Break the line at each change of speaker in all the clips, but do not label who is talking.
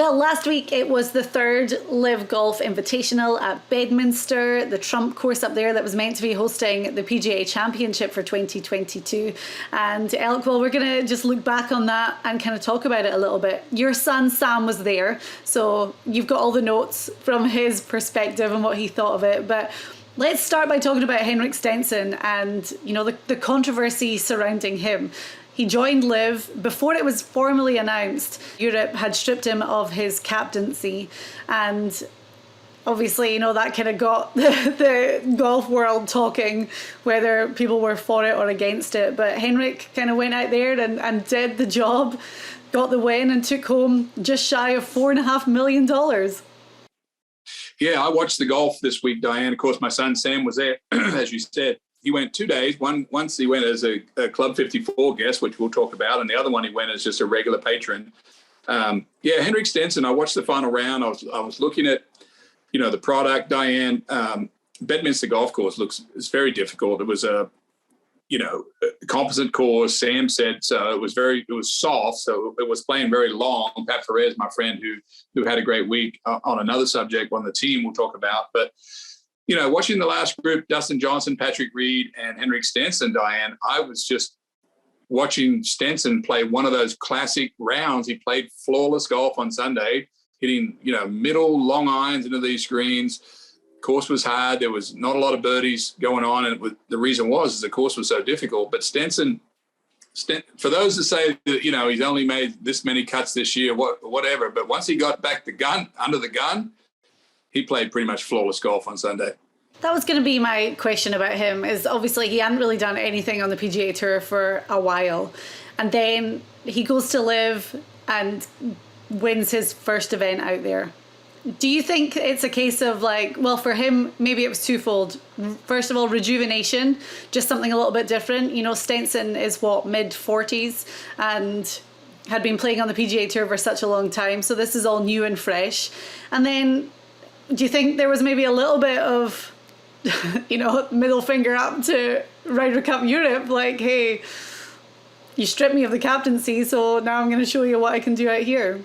Well, last week it was the third LIV Golf Invitational at Bedminster, the Trump course up there that was meant to be hosting the PGA Championship for 2022. And Elk, well, we're going to just look back on that and kind of talk about it a little bit. Your son Sam was there, so you've got all the notes from his perspective and what he thought of it. But let's start by talking about Henrik Stenson and, you know, the controversy surrounding him. He joined LIV before it was formally announced. Europe had stripped him of his captaincy, and obviously, you know, that kind of got the golf world talking, whether people were for it or against it. But Henrik kind of went out there and did the job, got the win, and took home just shy of $4.5 million.
Yeah, I watched the golf this week, Diane. Of course, my son Sam was there, as you said. He went 2 days. Once he went as a Club 54 guest, which we'll talk about, and the other one he went as just a regular patron. Henrik Stenson, I watched the final round. I was looking at, you know, the product, Diane. Bedminster golf course is very difficult. It was a composite course. Sam said so. It was soft, so it was playing very long. Pat Perez, my friend, who had a great week on another subject on the team we'll talk about, but. You know, watching the last group, Dustin Johnson, Patrick Reed, and Henrik Stenson, Diane, I was just watching Stenson play one of those classic rounds. He played flawless golf on Sunday, hitting, you know, middle long irons into these screens. Course was hard. There was not a lot of birdies going on. And the reason was the course was so difficult. But Stenson, for those that say that, you know, he's only made this many cuts this year, whatever. But once he got back under the gun, he played pretty much flawless golf on Sunday.
That was going to be my question about him, is obviously he hadn't really done anything on the PGA Tour for a while. And then he goes to LIV and wins his first event out there. Do you think it's a case of like, well, for him, maybe it was twofold. First of all, rejuvenation, just something a little bit different. You know, Stenson is mid-40s and had been playing on the PGA Tour for such a long time. So this is all new and fresh. And then do you think there was maybe a little bit of, you know, middle finger up to Ryder Cup Europe, like, hey, you stripped me of the captaincy, so now I'm going to show you what I can do out here?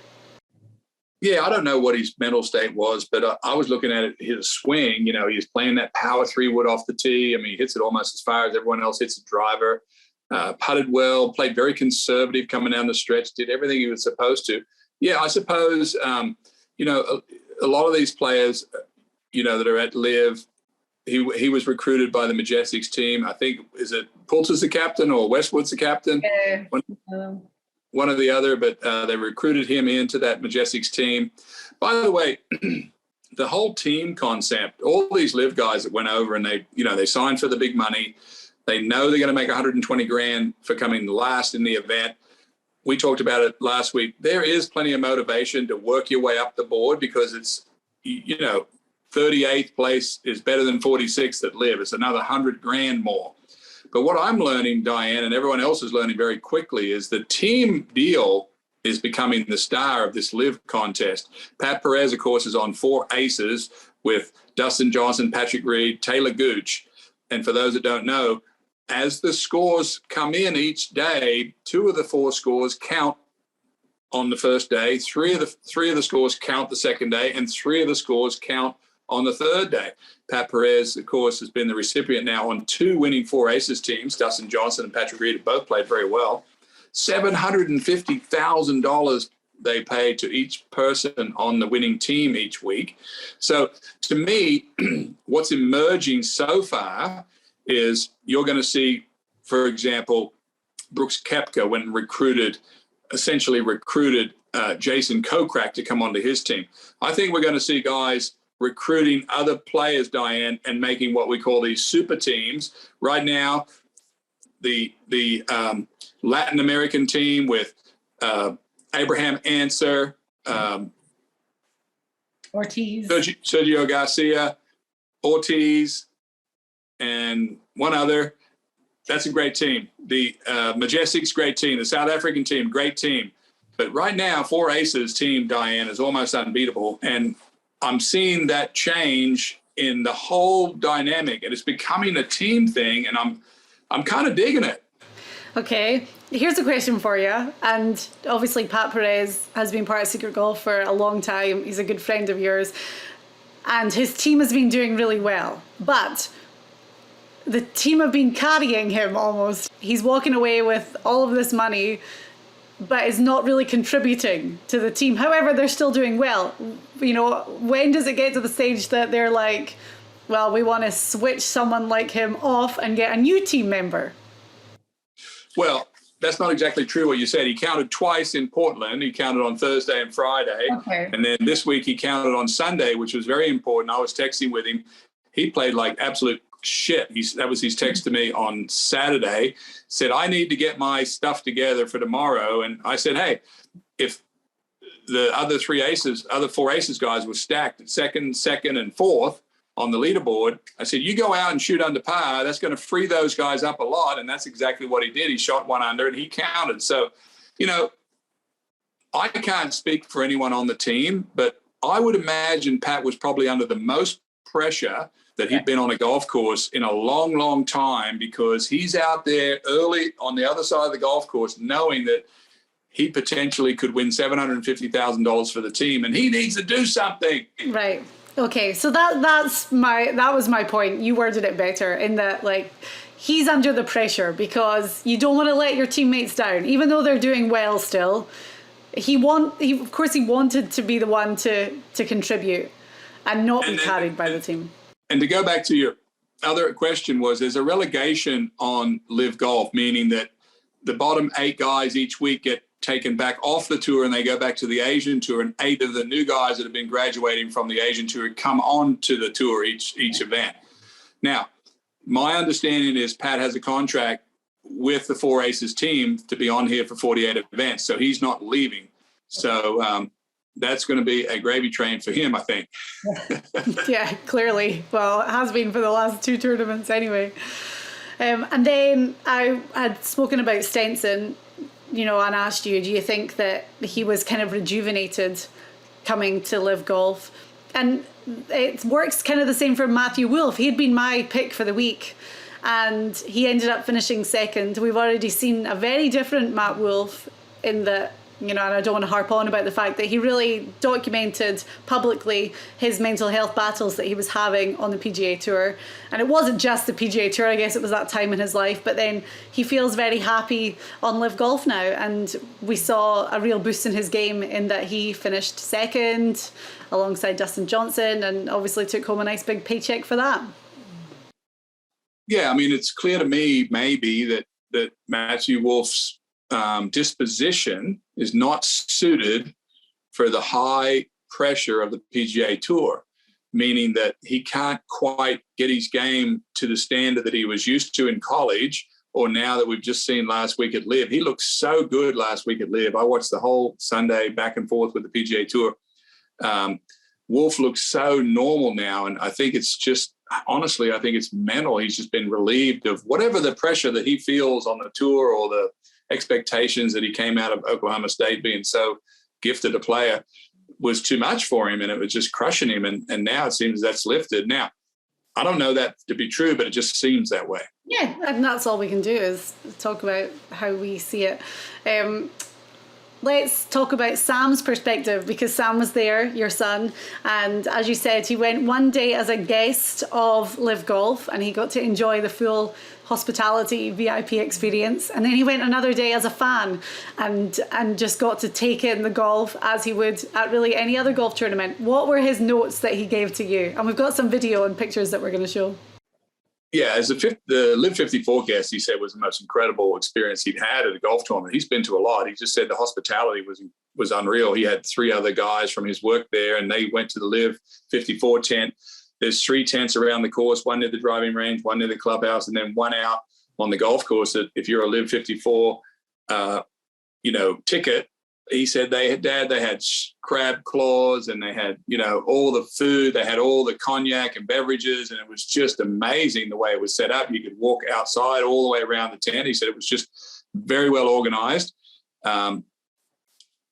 Yeah, I don't know what his mental state was, but I was looking at it, his swing. You know, he's playing that power 3-wood off the tee. I mean, he hits it almost as far as everyone else hits the driver. Putted well, played very conservative coming down the stretch, did everything he was supposed to. Yeah, I suppose, you know, a lot of these players, you know, that are at LIV, he was recruited by the Majestics team. I think, is it Poulter's the captain or Westwood's the captain?
Yeah.
One or the other, but they recruited him into that Majestics team. By the way, the whole team concept, all these LIV guys that went over and they signed for the big money. They know they're going to make 120 grand for coming last in the event. We talked about it last week. There is plenty of motivation to work your way up the board because it's, you know, 38th place is better than 46th at LIV. It's another 100 grand more. But what I'm learning, Diane, and everyone else is learning very quickly, is the team deal is becoming the star of this LIV contest. Pat Perez, of course, is on 4 aces with Dustin Johnson, Patrick Reed, Taylor Gooch. And for those that don't know, as the scores come in each day, 2 of the 4 scores count on the first day, 3 of the scores count the second day, and 3 of the scores count on the third day. Pat Perez, of course, has been the recipient now on 2 winning 4 aces teams. Dustin Johnson and Patrick Reed have both played very well. $750,000 they pay to each person on the winning team each week. So to me, what's emerging so far is you're going to see, for example, Brooks Koepka when essentially recruited Jason Kokrak to come onto his team. I think we're going to see guys recruiting other players, Diane, and making what we call these super teams. Right now, the Latin American team with Abraham Answer,
Ortiz,
Sergio Garcia, Ortiz, and one other. That's a great team. The Majestics, great team. The South African team, great team. But right now, 4 aces team, Diane, is almost unbeatable. And I'm seeing that change in the whole dynamic. And it's becoming a team thing. And I'm kind of digging it.
Okay, here's a question for you. And obviously, Pat Perez has been part of Secret Golf for a long time. He's a good friend of yours. And his team has been doing really well. But the team have been carrying him almost. He's walking away with all of this money, but is not really contributing to the team. However, they're still doing well. You know, when does it get to the stage that they're like, well, we want to switch someone like him off and get a new team member?
Well, that's not exactly true what you said. He counted twice in Portland. He counted on Thursday and Friday.
Okay.
And then this week he counted on Sunday, which was very important. I was texting with him. He played like absolute shit. That was his text to me on Saturday. Said, I need to get my stuff together for tomorrow. And I said, hey, if the other four aces guys were stacked at second, and fourth on the leaderboard, I said, you go out and shoot under par. That's going to free those guys up a lot. And that's exactly what he did. He shot one under and he counted. So, you know, I can't speak for anyone on the team, but I would imagine Pat was probably under the most pressure that he'd been on a golf course in a long, long time, because he's out there early on the other side of the golf course knowing that he potentially could win $750,000 for the team, and he needs to do something.
Right. Okay, so that was my point. You worded it better in that, like, he's under the pressure because you don't want to let your teammates down, even though they're doing well still. He of course wanted to be the one to contribute and not be carried by the team.
And to go back to your other question, there's a relegation on LIV Golf, meaning that the bottom 8 guys each week get taken back off the tour and they go back to the Asian Tour, and 8 of the new guys that have been graduating from the Asian Tour come on to the tour each event. Now, my understanding is Pat has a contract with the Four Aces team to be on here for 48 events, so he's not leaving. So that's going to be a gravy train for him, I think.
Yeah, clearly. Well, it has been for the last 2 tournaments anyway. And then I had spoken about Stenson, you know, and asked you, do you think that he was kind of rejuvenated coming to LIV Golf? And it works kind of the same for Matthew Wolff. He had been my pick for the week, and he ended up finishing second. We've already seen a very different Matt Wolff in that, you know, and I don't want to harp on about the fact that he really documented publicly his mental health battles that he was having on the PGA Tour. And it wasn't just the PGA Tour, I guess it was that time in his life, but then he feels very happy on LIV Golf now. And we saw a real boost in his game in that he finished second alongside Dustin Johnson and obviously took home a nice big paycheck for that.
Yeah, I mean, it's clear to me maybe that Matthew Wolff's disposition is not suited for the high pressure of the PGA Tour, meaning that he can't quite get his game to the standard that he was used to in college, or now that we've just seen last week at LIV. He looked so good last week at LIV. I watched the whole Sunday back and forth with the PGA Tour. Wolff looks so normal now, and I think it's just, honestly, I think it's mental. He's just been relieved of whatever the pressure that he feels on the tour, or the expectations that he came out of Oklahoma State being so gifted a player was too much for him, and it was just crushing him. And now it seems that's lifted. Now, I don't know that to be true, but it just seems that way.
Yeah, and that's all we can do is talk about how we see it. Let's talk about Sam's perspective, because Sam was there, your son, and as you said, he went one day as a guest of LIV Golf and he got to enjoy the full hospitality VIP experience, and then he went another day as a fan and just got to take in the golf as he would at really any other golf tournament. What were his notes that he gave to you? And we've got some video and pictures that we're going to show.
Yeah, as the LIV 54 guest, he said was the most incredible experience he'd had at a golf tournament. He's been to a lot. He just said the hospitality was unreal. He had 3 other guys from his work there, and they went to the LIV 54 tent. There's 3 tents around the course, one near the driving range, one near the clubhouse, and then one out on the golf course. That if you're a LIV 54, ticket, he said they had crab claws, and they had, all the food. They had all the cognac and beverages, and it was just amazing the way it was set up. You could walk outside all the way around the tent. He said it was just very well organized.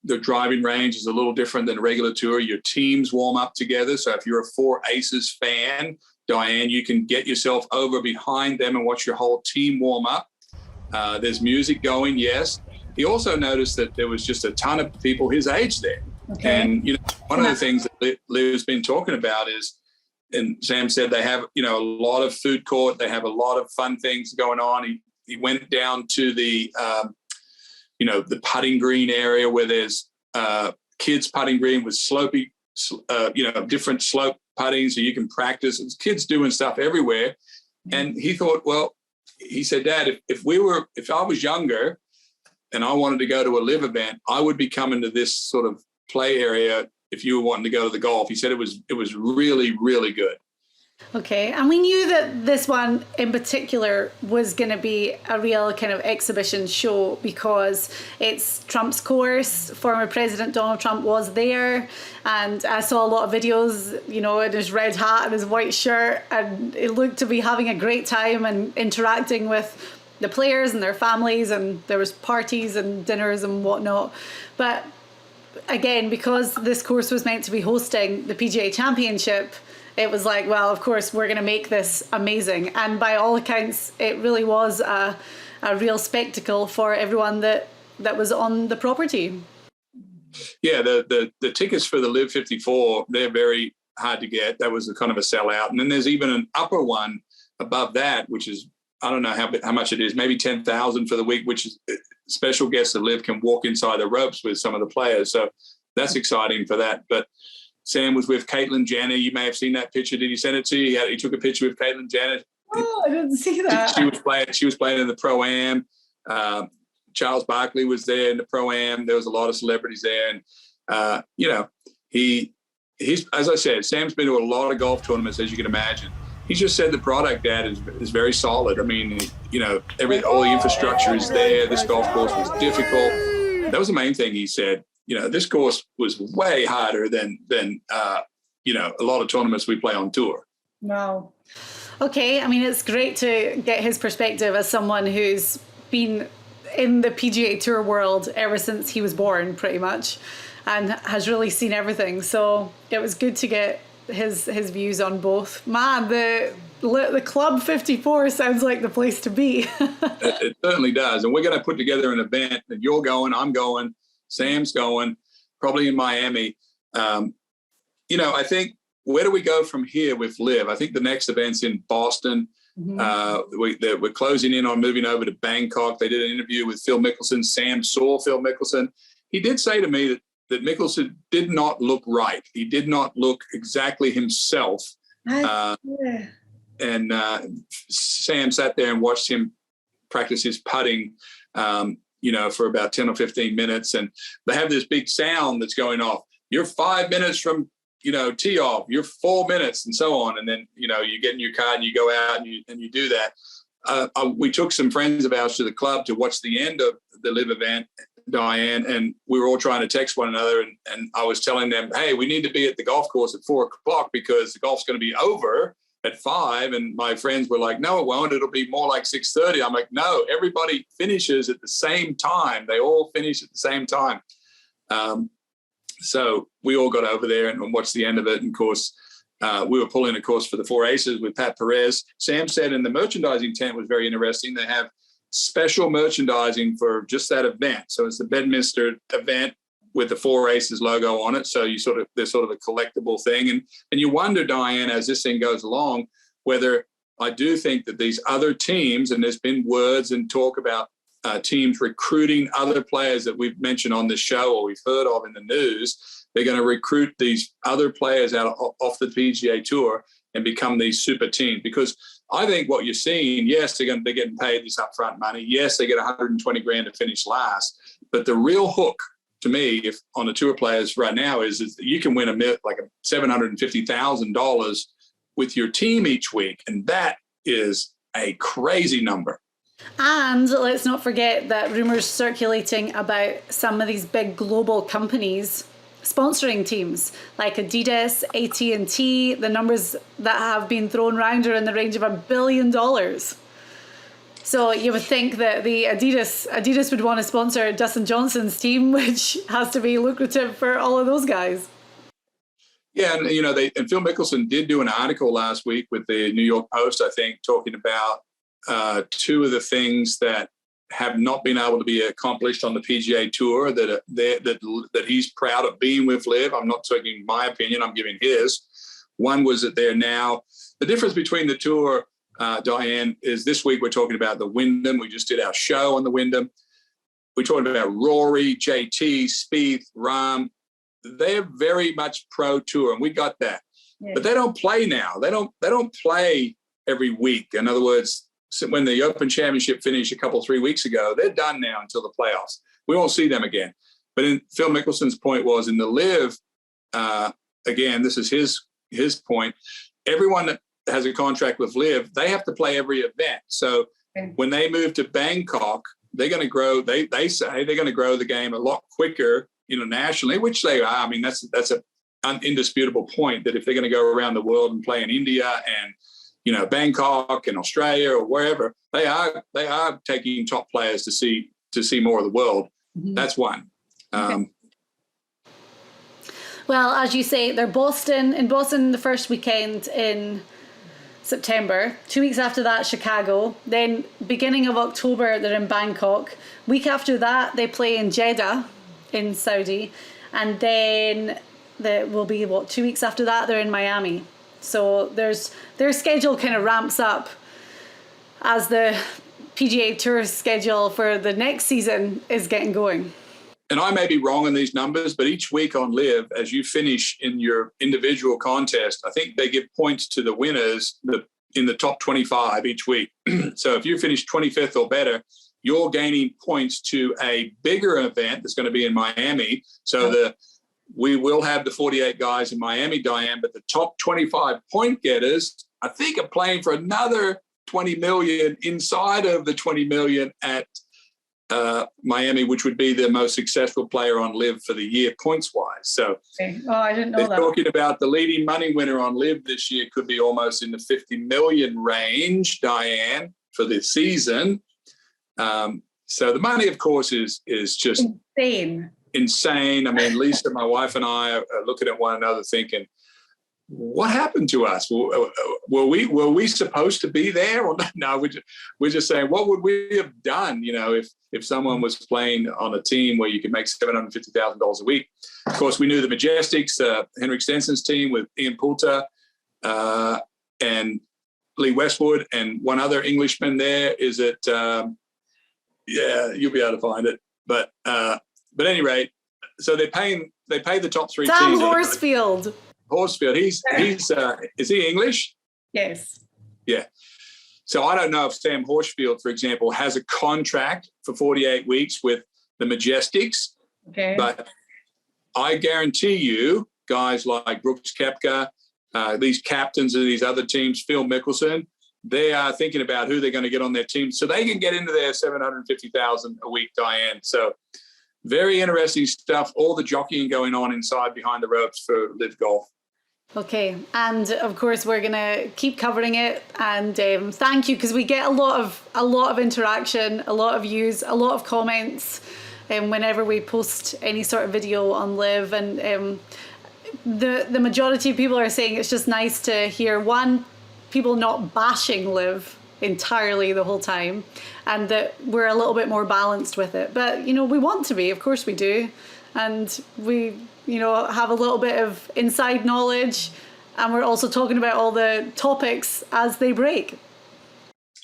The driving range is a little different than a regular tour. Your teams warm up together. So if you're a Four Aces fan, Diane, you can get yourself over behind them and watch your whole team warm up. There's music going, yes. He also noticed that there was just a ton of people his age there. Okay. And, one of the things that Liv's been talking about is, and Sam said they have, a lot of food court. They have a lot of fun things going on. He went down to the, the putting green area where there's kids putting green with slopey, different slope putting so you can practice. There's kids doing stuff everywhere. And he thought, well, he said, Dad, if I was younger and I wanted to go to a LIV event, I would be coming to this sort of play area if you were wanting to go to the golf. He said it was really, really good. Okay.
And we knew that this one in particular was going to be a real kind of exhibition show because it's Trump's course. Former President Donald Trump was there. And I saw a lot of videos, in his red hat and his white shirt. And it looked to be having a great time and interacting with the players and their families. And there was parties and dinners and whatnot. But again, because this course was meant to be hosting the PGA Championship, it was like, well, of course, we're going to make this amazing. And by all accounts, it really was a real spectacle for everyone that was on the property.
Yeah, the tickets for the LIV 54, they're very hard to get. That was a kind of a sellout. And then there's even an upper one above that, which is, I don't know how much it is, maybe 10,000 for the week, which is special guests of LIV can walk inside the ropes with some of the players. So that's exciting for that. But Sam was with Caitlin Jenner. You may have seen that picture. Did he send it to you? He took a picture with Caitlin Jenner.
Oh, I didn't see that.
She was playing in the Pro-Am. Charles Barkley was there in the Pro-Am. There was a lot of celebrities there. And, he's, as I said, Sam's been to a lot of golf tournaments, as you can imagine. He just said the product, Dad, is very solid. I mean, all the infrastructure is there. This golf course was difficult. That was the main thing he said. This course was way harder than a lot of tournaments we play on tour.
Wow. Okay. I mean, it's great to get his perspective as someone who's been in the PGA Tour world ever since he was born, pretty much, and has really seen everything. So it was good to get his views on both. Man, the Club 54 sounds like the place to be.
It certainly does. And we're going to put together an event that you're going, I'm going, Sam's going, probably in Miami. I think, where do we go from here with LIV? I think the next event's in Boston. Mm-hmm. We're closing in on moving over to Bangkok. They did an interview with Phil Mickelson. Sam saw Phil Mickelson. He did say to me that Mickelson did not look right. He did not look exactly himself. And Sam sat there and watched him practice his putting, for about 10 or 15 minutes. And they have this big sound that's going off. You're 5 minutes from, tee off. You're 4 minutes and so on. And then, you get in your car and you go out and you do that. We took some friends of ours to the club to watch the end of the LIV event, Diane, and we were all trying to text one another. And I was telling them, hey, we need to be at the golf course at 4:00 because the golf's going to be over at 5. And my friends were like, no, it won't. It'll be more like 6:30. I'm like, no, everybody finishes at the same time. They all finish at the same time. So we all got over there and watched the end of it. And of course, we were pulling a course for the Four Aces with Pat Perez. Sam said, and the merchandising tent was very interesting. They have special merchandising for just that event. So it's the Bedminster event with the Four Aces logo on it. So there's sort of a collectible thing. And you wonder, Diane, as this thing goes along, whether I do think that these other teams, and there's been words and talk about teams recruiting other players that we've mentioned on this show or we've heard of in the news. They're going to recruit these other players off the PGA Tour and become these super teams. Because I think what you're seeing, yes, they're getting paid this upfront money. Yes, they get 120 grand to finish last. But the real hook to me, if on the tour players right now, is that you can win like $750,000 with your team each week, and that is a crazy number.
And let's not forget that rumors circulating about some of these big global companies sponsoring teams like Adidas, AT&T. The numbers that have been thrown around are in the range of $1 billion. So you would think that the Adidas would want to sponsor Dustin Johnson's team, which has to be lucrative for all of those guys.
Yeah, and and Phil Mickelson did do an article last week with the New York Post, I think, talking about two of the things that have not been able to be accomplished on the PGA Tour that he's proud of being with LIV. I'm not taking my opinion, I'm giving his. One was that they're now, the difference between the tour, Diane, is this week we're talking about the Wyndham. We just did our show on the Wyndham. We're talking about Rory, JT, Spieth, Rahm. They're very much pro tour, and we got that. Yeah. But they don't play now. They don't play every week. In other words, when the Open Championship finished 3 weeks ago, they're done now until the playoffs. We won't see them again. But Phil Mickelson's point was in the LIV, again, this is his point, everyone that has a contract with LIV, they have to play every event. So when they move to Bangkok, they're going to grow. They say they're going to grow the game a lot quicker internationally, which they are. I mean, that's an indisputable point that if they're going to go around the world and play in India and Bangkok and Australia or wherever, they are taking top players to see more of the world. Mm-hmm. That's one. Okay.
Well, as you say, they're in Boston the first weekend in September. 2 weeks after that, Chicago. Then beginning of October, they're in Bangkok. Week after that, they play in Jeddah in Saudi. And then there will be, 2 weeks after that, they're in Miami. So their schedule kind of ramps up as the PGA Tour schedule for the next season is getting going.
And I may be wrong on these numbers, but each week on LIV, as you finish in your individual contest, I think they give points to the winners in the top 25 each week. So if you finish 25th or better, you're gaining points to a bigger event that's going to be in Miami. So we will have the 48 guys in Miami, Diane, but the top 25 point getters, I think, are playing for another 20 million inside of the 20 million at Miami, which would be the most successful player on LIV for the year points-wise. So
I didn't know that.
They're talking about the leading money winner on LIV this year could be almost in the 50 million range, Diane, for the season. So the money, of course, is just insane. I mean, Lisa, my wife, and I are looking at one another thinking, what happened to us? Were we supposed to be there? Or no, we're just saying, what would we have done, if someone was playing on a team where you could make $750,000 a week? Of course, we knew the Majestics, Henrik Stenson's team with Ian Poulter and Lee Westwood, and one other Englishman there. Is it? You'll be able to find it. But at any rate, so they pay the top three
Sam
teams.
Horsfield.
Is he English?
Yes.
Yeah. So I don't know if Sam Horsfield, for example, has a contract for 48 weeks with the Majestics.
Okay.
But I guarantee you, guys like Brooks Koepka, these captains of these other teams, Phil Mickelson, they are thinking about who they're going to get on their team so they can get into their $750,000 a week, Diane. So very interesting stuff. All the jockeying going on inside behind the ropes for LIV Golf.
Okay, and of course we're gonna keep covering it. And thank you, because we get a lot of interaction, a lot of views, a lot of comments, whenever we post any sort of video on LIV. And the majority of people are saying it's just nice to hear people not bashing LIV entirely the whole time, and that we're a little bit more balanced with it. But we want to be, of course we do, and we have a little bit of inside knowledge, and we're also talking about all the topics as they break.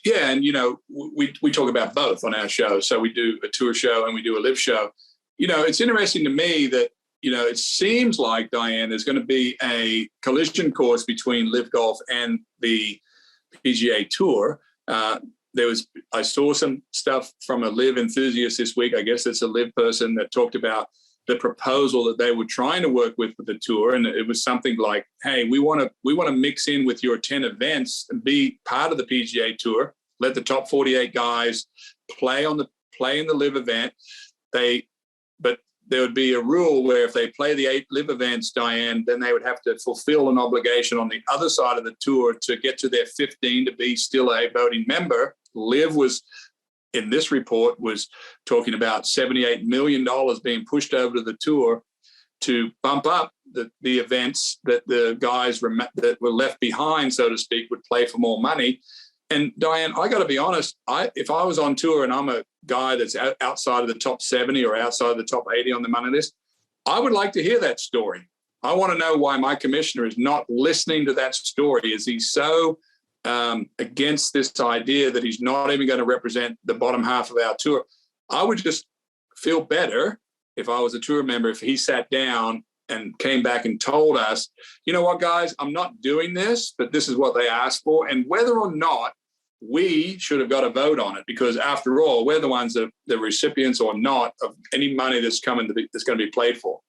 Yeah, and we talk about both on our show. So we do a tour show and we do a LIV show. It's interesting to me that it seems like, Diane, there's going to be a collision course between LIV Golf and the PGA Tour. I saw some stuff from a LIV enthusiast this week. I guess it's a LIV person that talked about the proposal that they were trying to work with the tour, and it was something like, "Hey, we want to mix in with your 10 events and be part of the PGA Tour. Let the top 48 guys play in the LIV event. But there would be a rule where if they play the 8 LIV events, Diane, then they would have to fulfill an obligation on the other side of the tour to get to their 15 to be still a voting member." LIV was, in this report, was talking about $78 million being pushed over to the tour to bump up the events that the guys that were left behind, so to speak, would play for more money. And Diane, I got to be honest, if I was on tour and I'm a guy that's outside of the top 70 or outside of the top 80 on the money list, I would like to hear that story. I want to know why my commissioner is not listening to that story. Is he so against this idea that he's not even going to represent the bottom half of our tour? I would just feel better if I was a tour member, if he sat down and came back and told us, you know what, guys, I'm not doing this, but this is what they asked for. And whether or not we should have got a vote on it, because after all, we're the ones that the recipients or not of any money that's coming that's going to be played for.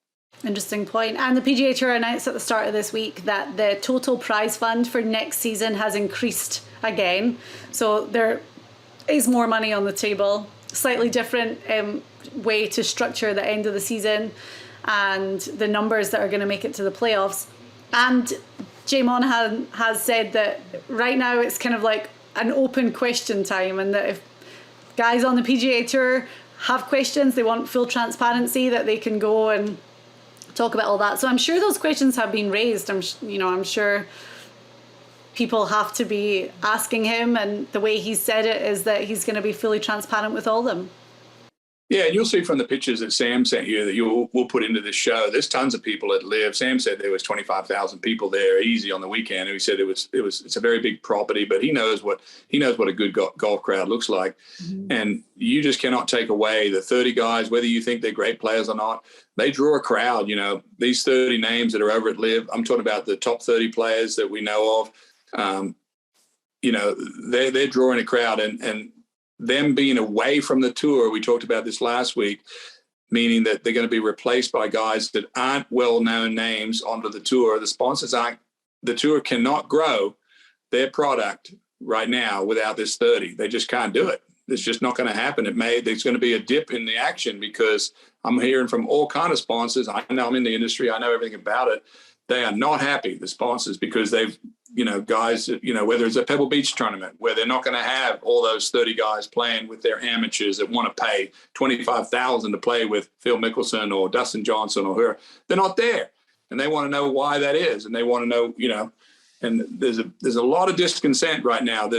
Interesting point. And the PGA Tour announced at the start of this week that the total prize fund for next season has increased again. So there is more money on the table, slightly different way to structure the end of the season and the numbers that are going to make it to the playoffs. And Jay Monahan has said that right now it's kind of like an open question time, and that if guys on the PGA Tour have questions, they want full transparency, that they can go and talk about all that. So I'm sure those questions have been raised. I'm sure people have to be asking him, and the way he said it is that he's going to be fully transparent with all of them.
Yeah, and you'll see from the pictures that Sam sent you that we'll put into this show. There's tons of people at LIV. Sam said there was 25,000 people there easy on the weekend. And he said it's a very big property, but he knows what a good golf crowd looks like. Mm-hmm. And you just cannot take away the 30 guys, whether you think they're great players or not. They draw a crowd. You know, these 30 names that are over at LIV. I'm talking about the top 30 players that we know of. They're drawing a crowd, and them being away from the tour, we talked about this last week, meaning that they're going to be replaced by guys that aren't well-known names onto the tour. The tour cannot grow their product right now without this 30. They just can't do it. It's just not going to happen. There's going to be a dip in the action, because I'm hearing from all kind of sponsors. I know I'm in the industry. I know everything about it. They are not happy, the sponsors, because they've, guys, whether it's a Pebble Beach tournament where they're not going to have all those 30 guys playing with their amateurs that want to pay $25,000 to play with Phil Mickelson or Dustin Johnson or her. They're not there, and they want to know why that is, and they want to know, and there's a lot of discontent right now.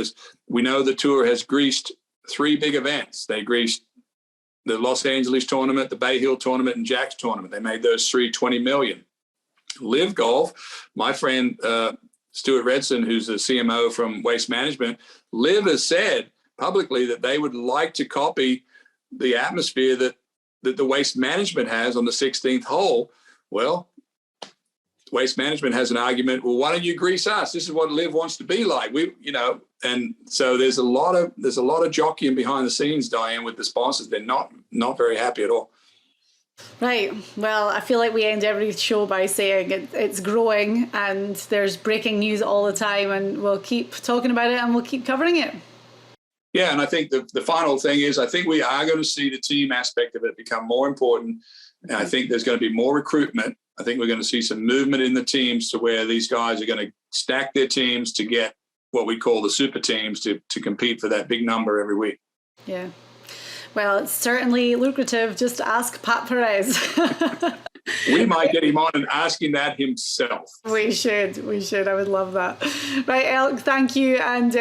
We know the tour has greased 3 big events. They greased the Los Angeles tournament, the Bay Hill tournament, and Jack's tournament. They made those 3 $20 million. LIV Golf, my friend Stuart Redson, who's the CMO from Waste Management, LIV has said publicly that they would like to copy the atmosphere that the Waste Management has on the 16th hole. Well, Waste Management has an argument. Well, why don't you grease us? This is what LIV wants to be like. And so there's a lot of jockeying behind the scenes, Diane, with the sponsors. They're not very happy at all.
Right. Well, I feel like we end every show by saying it's growing, and there's breaking news all the time, and we'll keep talking about it and we'll keep covering it.
Yeah, and I think the final thing is, I think we are going to see the team aspect of it become more important. And I think there's going to be more recruitment. I think we're going to see some movement in the teams to where these guys are going to stack their teams to get what we call the super teams to compete for that big number every week. Yeah.
Well, it's certainly lucrative. Just ask Pat Perez.
We might get him on and ask him that himself.
We should. I would love that. Right, Elk, thank you. And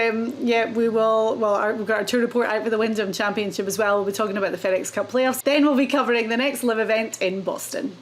we will. Well, we've got our tour report out for the Wyndham Championship as well. We'll be talking about the FedEx Cup playoffs. Then we'll be covering the next LIV event in Boston.